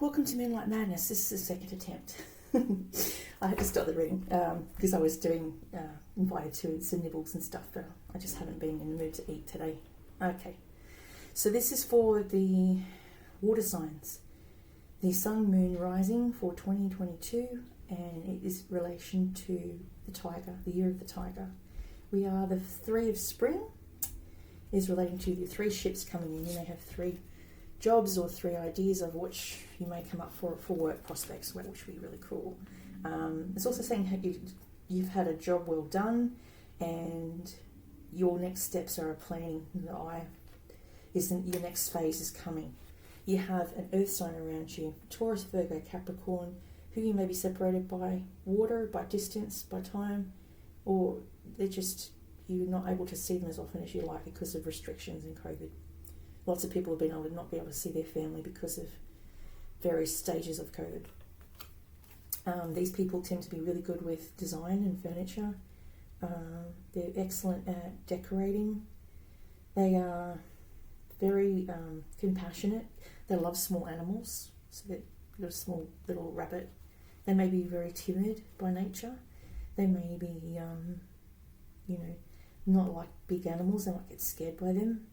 welcome to Moonlight Madness. This is the second attempt. I had to stop the reading because I was doing invited to some nibbles and stuff, but I just haven't been in the mood to eat today. Okay, so this is for the water signs. The sun, moon, rising for 2022, and it is relation to the tiger, the year of the tiger. We are the 3 of spring, is relating to the 3 ships coming in. You may have 3 jobs or 3 ideas of which you may come up for work prospects, which would be really cool. It's also saying you've had a job well done, and your next steps are planning. Your next phase is coming. You have an earth sign around you, Taurus, Virgo, Capricorn, who you may be separated by water, by distance, by time, or you're not able to see them as often as you like because of restrictions and COVID. Lots of people have been able to not be able to see their family because of various stages of COVID. These people tend to be really good with design and furniture. They're excellent at decorating. They are very compassionate. They love small animals. So they've got a small little rabbit. They may be very timid by nature. They may be, not like big animals. They might get scared by them.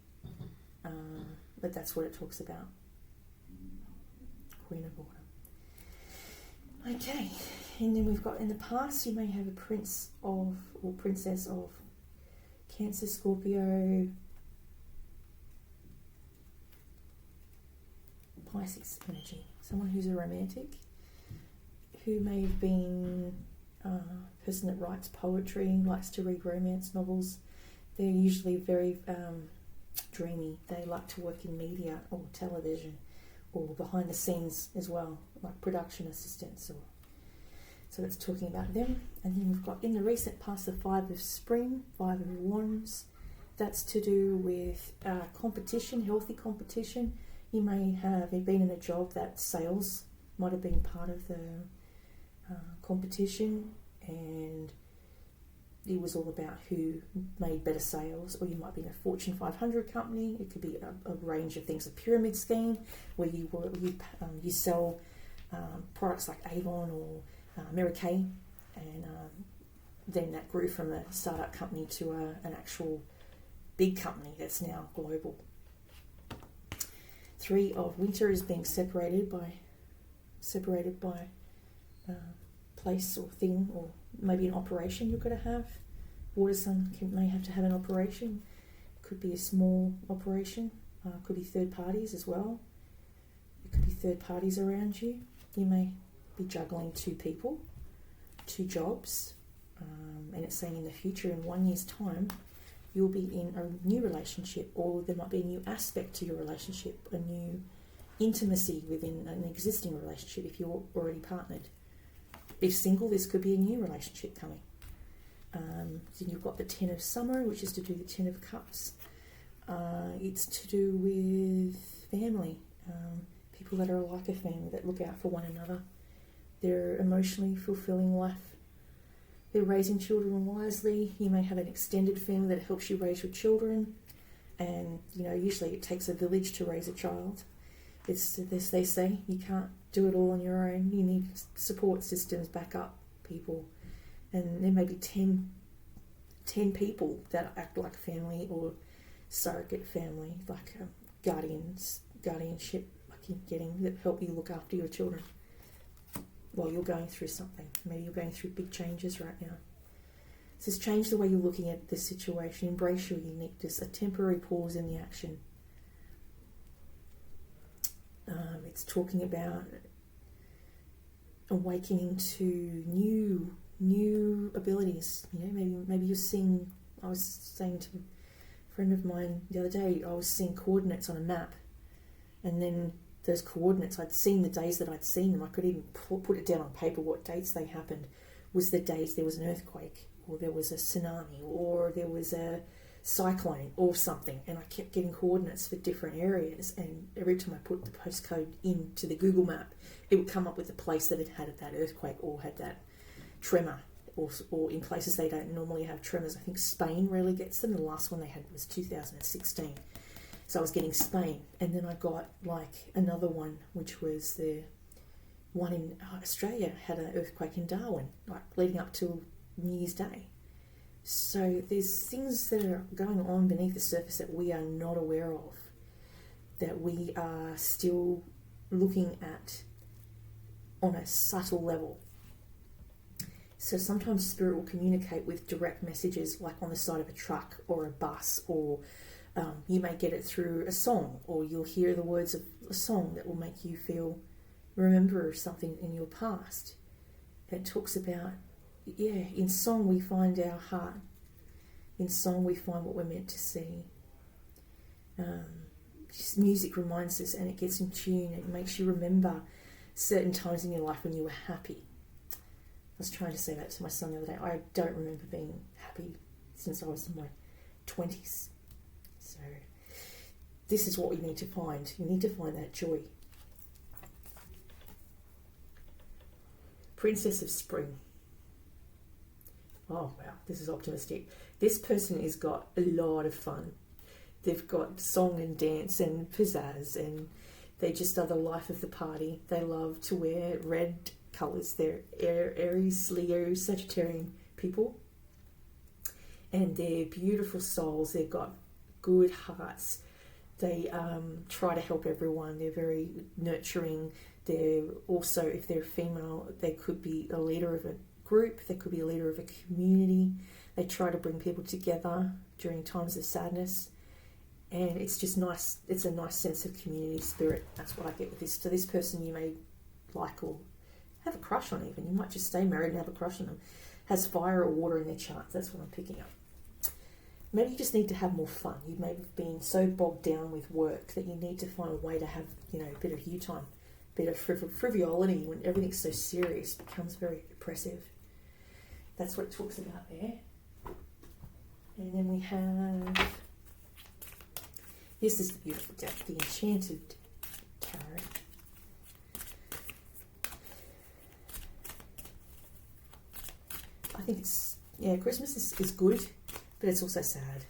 But that's what it talks about. Queen of Water. Okay, and then we've got in the past, you may have a prince of or princess of Cancer, Scorpio, Pisces energy. Someone who's a romantic, who may have been a person that writes poetry, likes to read romance novels. They're usually very dreamy. They like to work in media or television or behind the scenes as well, like production assistants. So that's talking about them. And then we've got in the recent past the 5 of spring, 5 of wands. That's to do with competition, healthy competition. You may have been in a job that sales might have been part of the competition, and it was all about who made better sales. Or you might be in a Fortune 500 company. It could be a range of things, a pyramid scheme where you sell products like Avon or Mary Kay, and then that grew from a startup company to an actual big company that's now global. 3 of winter is being separated by place or thing, or maybe an operation you're going to have. Water sun may have to have an operation. It could be a small operation. Could be third parties as well. It could be third parties around you. You may be juggling 2 people, 2 jobs, and it's saying in the future, in 1 year's time, you'll be in a new relationship, or there might be a new aspect to your relationship, a new intimacy within an existing relationship if you're already partnered. If single, this could be a new relationship coming. Then you've got the 10 of summer, which is to do the 10 of cups. It's to do with family, people that are like a family, that look out for one another. They're emotionally fulfilling life. They're raising children wisely. You may have an extended family that helps you raise your children, and usually it takes a village to raise a child. It's this, they say, you can't do it all on your own. You need support systems, backup people, and there may be 10 people that act like family or surrogate family, like guardianship, like you're getting, that help you look after your children while you're going through something. Maybe you're going through big changes right now. It says change the way you're looking at the situation, embrace your uniqueness, a temporary pause in the action. It's talking about awakening to new abilities. Maybe you're seeing. I was saying to a friend of mine the other day, I was seeing coordinates on a map, and then those coordinates, I'd seen the days that I'd seen them. I could even put it down on paper what dates they happened. Was the days there was an earthquake, or there was a tsunami, or there was a cyclone or something, and I kept getting coordinates for different areas, and every time I put the postcode into the Google map, it would come up with the place that had that earthquake or had that tremor, or in places they don't normally have tremors. I think Spain rarely gets them. The last one they had was 2016. So I was getting Spain, and then I got like another one, which was the one in Australia had an earthquake in Darwin, like leading up to New Year's Day. So there's things that are going on beneath the surface that we are not aware of, that we are still looking at on a subtle level. So sometimes spirit will communicate with direct messages, like on the side of a truck or a bus, or you may get it through a song, or you'll hear the words of a song that will make you remember something in your past. It talks about, in song we find our heart. In song we find what we're meant to see. Just music reminds us, and it gets in tune. It makes you remember certain times in your life when you were happy. I was trying to say that to my son the other day. I don't remember being happy since I was in my 20s. So this is what you need to find. You need to find that joy. Princess of Spring. Oh wow, this is optimistic. This person has got a lot of fun. They've got song and dance and pizzazz, and they just are the life of the party. They love to wear red colours. They're Aries, Leo, Sagittarian people, and they're beautiful souls. They've got good hearts. They try to help everyone. They're very nurturing. They're also, if they're female, they could be a leader of a group. They could be a leader of a community. They try to bring people together during times of sadness. And it's just nice. It's a nice sense of community spirit. That's what I get with this. To this person, you may like or have a crush on even. You might just stay married and have a crush on them. Has fire or water in their charts. That's what I'm picking up. Maybe you just need to have more fun. You may have been so bogged down with work that you need to find a way to have, a bit of you time, a bit of frivolity. When everything's so serious, it becomes very oppressive. That's what it talks about there. And then we have, this is the beautiful deck, the Enchanted Tarot. I think it's, Christmas is good, but it's also sad.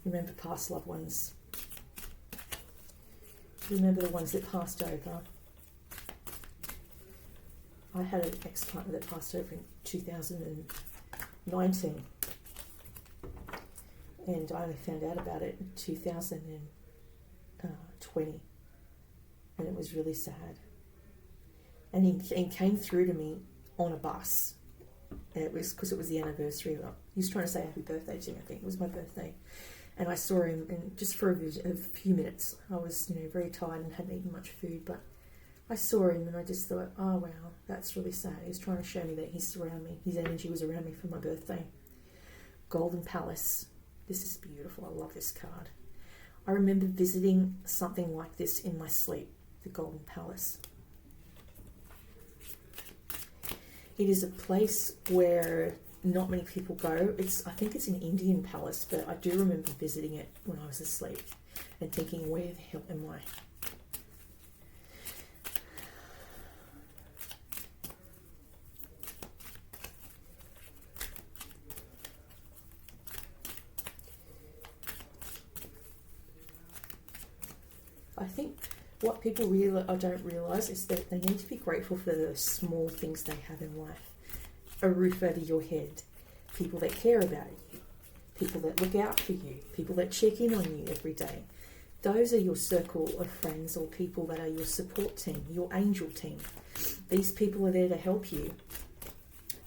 Remember past loved ones. Remember the ones that passed over. I had an ex-partner that passed over in 2019. And I only found out about it in 2020. And it was really sad. And he came through to me on a bus. And it was because it was the anniversary. He was trying to say happy birthday to me, I think. It was my birthday. And I saw him, and just for a few minutes. I was, very tired and hadn't eaten much food. But I saw him and I just thought, oh wow, that's really sad. He was trying to show me that he's around me. His energy was around me for my birthday. Golden Palace. This is beautiful. I love this card. I remember visiting something like this in my sleep, the Golden Palace. It is a place where not many people go. I think it's an Indian palace, but I do remember visiting it when I was asleep and thinking, where the hell am I? I think what people don't realise is that they need to be grateful for the small things they have in life. A roof over your head, people that care about you, people that look out for you, people that check in on you every day. Those are your circle of friends or people that are your support team, your angel team. These people are there to help you.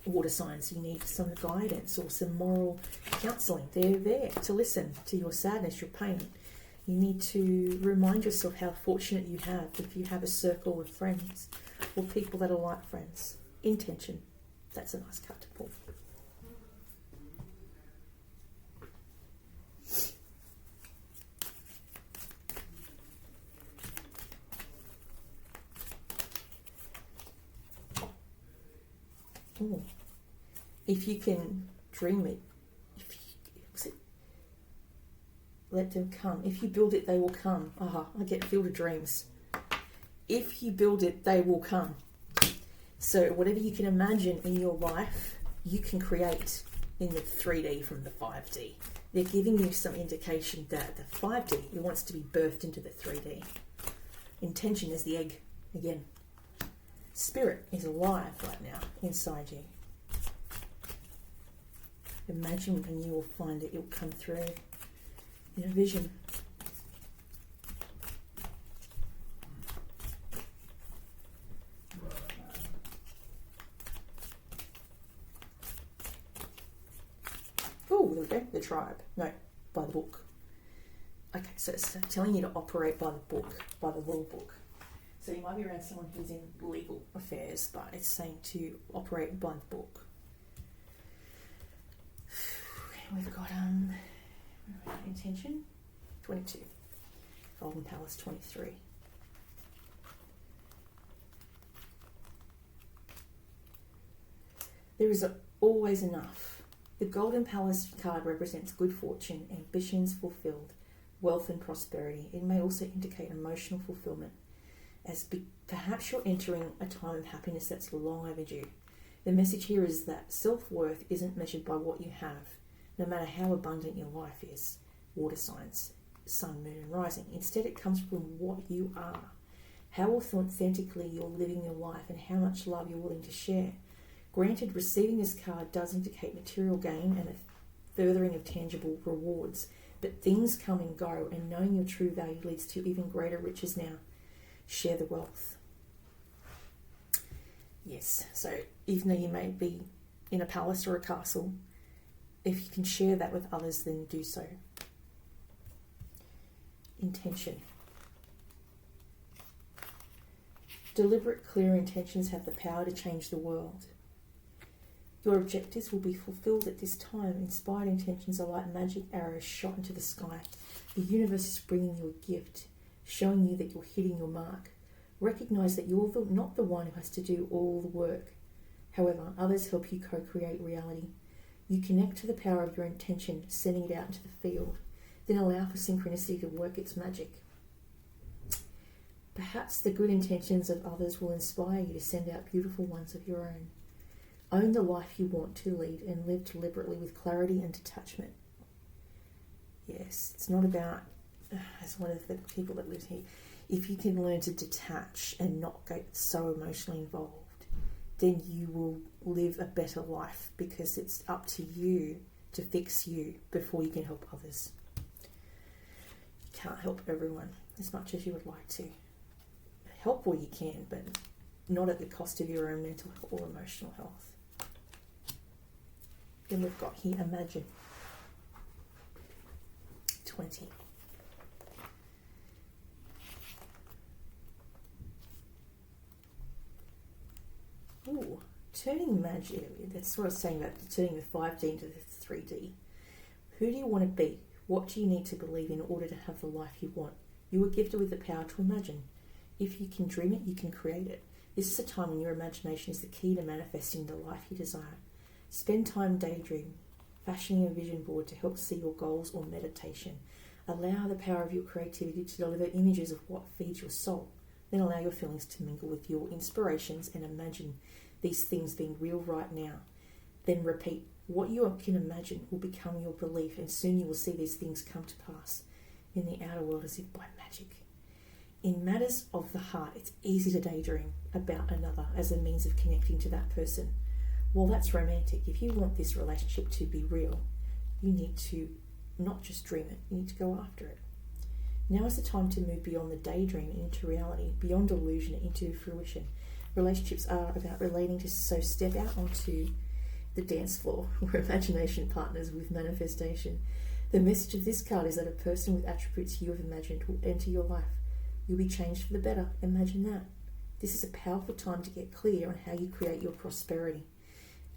Water signs, you need some guidance or some moral counselling. They're there to listen to your sadness, your pain. You need to remind yourself how fortunate you have if you have a circle of friends or people that are like friends. Intention. That's a nice card to pull. Ooh. If you can dream it, let them come. If you build it, they will come. I get Field of Dreams. If you build it, they will come. So whatever you can imagine in your life, you can create in the 3D from the 5D. they're giving you some indication that the 5D, it wants to be birthed into the 3D. Intention is the egg again. Spirit is alive right now inside you. Imagine, and you will find it, it'll come through in a vision. Oh, there we go, the tribe. No, by the book. Okay, so it's telling you to operate by the book, by the law book. So you might be around someone who's in legal affairs, but it's saying to operate by the book. We've got intention 22, Golden Palace 23. There is always enough. The Golden Palace card represents good fortune, ambitions fulfilled, wealth and prosperity. It may also indicate emotional fulfillment, as perhaps you're entering a time of happiness that's long overdue. The message here is that self-worth isn't measured by what you have, no matter how abundant your life is. Water signs, sun, moon and rising. Instead, it comes from what you are, how authentically you're living your life and how much love you're willing to share. Granted, receiving this card does indicate material gain and a furthering of tangible rewards, but things come and go, and knowing your true value leads to even greater riches now. Share the wealth. Yes, so even though you may be in a palace or a castle, if you can share that with others, then do so. Intention. Deliberate, clear intentions have the power to change the world. Your objectives will be fulfilled at this time. Inspired intentions are like magic arrows shot into the sky. The universe is bringing you a gift, showing you that you're hitting your mark. Recognize that you're not the one who has to do all the work. However, others help you co-create reality. You connect to the power of your intention, sending it out into the field. Then allow for synchronicity to work its magic. Perhaps the good intentions of others will inspire you to send out beautiful ones of your own. Own the life you want to lead and live deliberately with clarity and detachment. Yes, it's not about, as one of the people that lives here, if you can learn to detach and not get so emotionally involved, then you will live a better life, because it's up to you to fix you before you can help others. You can't help everyone as much as you would like to. Help where you can, but not at the cost of your own mental or emotional health. Then we've got here, imagine. 20. Ooh, turning magic. That's what I was saying about turning the 5D into the 3D. Who do you want to be? What do you need to believe in order to have the life you want? You were gifted with the power to imagine. If you can dream it, you can create it. This is a time when your imagination is the key to manifesting the life you desire. Spend time daydreaming, fashioning a vision board to help see your goals, or meditation. Allow the power of your creativity to deliver images of what feeds your soul. Then allow your feelings to mingle with your inspirations and imagine these things being real right now. Then repeat. What you can imagine will become your belief, and soon you will see these things come to pass in the outer world as if by magic. In matters of the heart, it's easy to daydream about another as a means of connecting to that person. Well, that's romantic. If you want this relationship to be real, you need to not just dream it, you need to go after it. Now is the time to move beyond the daydream into reality, beyond illusion into fruition. Relationships are about relating to, so step out onto the dance floor where imagination partners with manifestation. The message of this card is that a person with attributes you have imagined will enter your life. You'll be changed for the better. Imagine that. This is a powerful time to get clear on how you create your prosperity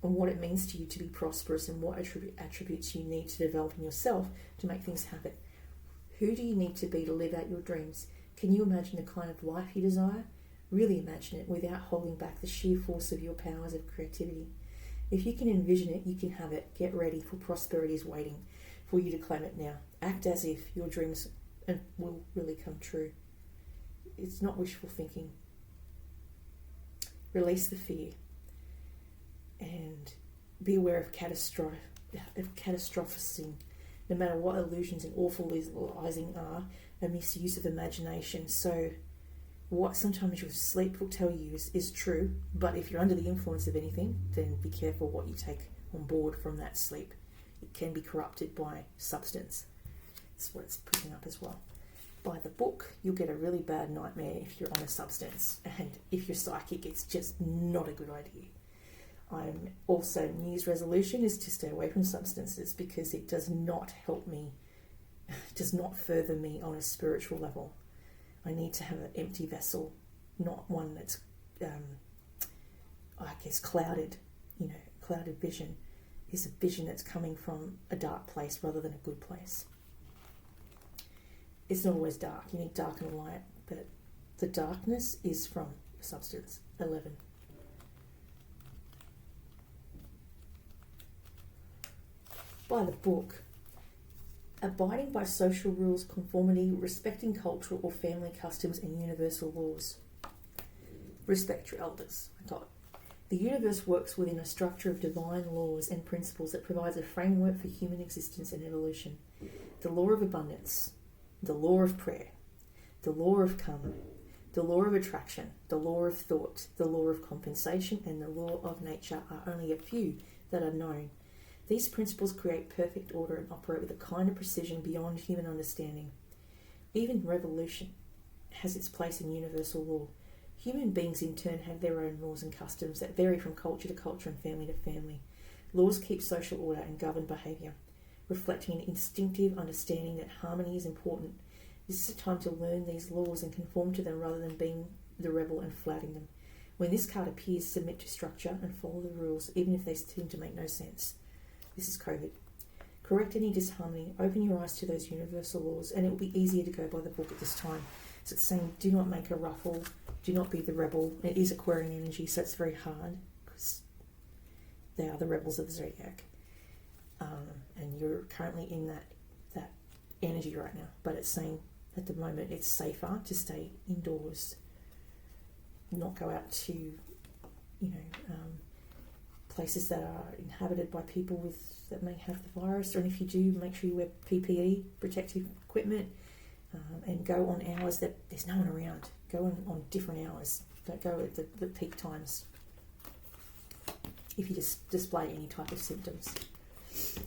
and what it means to you to be prosperous, and what attributes you need to develop in yourself to make things happen. Who do you need to be to live out your dreams? Can you imagine the kind of life you desire? Really imagine it without holding back the sheer force of your powers of creativity. If you can envision it, you can have it. Get ready, for prosperity is waiting for you to claim it now. Act as if your dreams will really come true. It's not wishful thinking. Release the fear and be aware of catastrophizing no matter what illusions and awful visualizing are, a misuse of imagination. So what sometimes your sleep will tell you is true, but if you're under the influence of anything, then be careful what you take on board from that sleep. It can be corrupted by substance. That's what it's picking up as well. By the book, you'll get a really bad nightmare if you're on a substance, and if you're psychic, it's just not a good idea. Also, New Year's resolution is to stay away from substances because it does not help me, does not further me on a spiritual level. I need to have an empty vessel, not one that's, clouded. Clouded vision is a vision that's coming from a dark place rather than a good place. It's not always dark. You need dark and light, but the darkness is from substance. 11. By the book, abiding by social rules, conformity, respecting cultural or family customs and universal laws. Respect your elders. I got the universe works within a structure of divine laws and principles that provides a framework for human existence and evolution. The law of abundance, the law of prayer, the law of karma, the law of attraction, the law of thought, the law of compensation, and the law of nature are only a few that are known. These principles create perfect order and operate with a kind of precision beyond human understanding. Even revolution has its place in universal law. Human beings in turn have their own laws and customs that vary from culture to culture and family to family. Laws keep social order and govern behaviour, reflecting an instinctive understanding that harmony is important. This is a time to learn these laws and conform to them rather than being the rebel and flouting them. When this card appears, submit to structure and follow the rules, even if they seem to make no sense. This is COVID. Correct any disharmony, open your eyes to those universal laws, and it will be easier to go by the book at this time. So it's saying, do not make a ruffle, do not be the rebel. It is Aquarian energy, so it's very hard, because they are the rebels of the zodiac. And you're currently in that energy right now. But it's saying, at the moment, it's safer to stay indoors, not go out to, places that are inhabited by people that may have the virus, and if you do, make sure you wear PPE, protective equipment, and go on hours that there's no one around. Go on different hours. Don't go at the peak times if you just display any type of symptoms.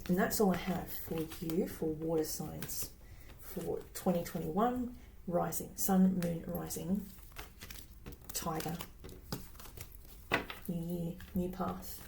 And that's all I have for you for water signs for 2021, rising, sun, moon, rising, tiger, new year, new path.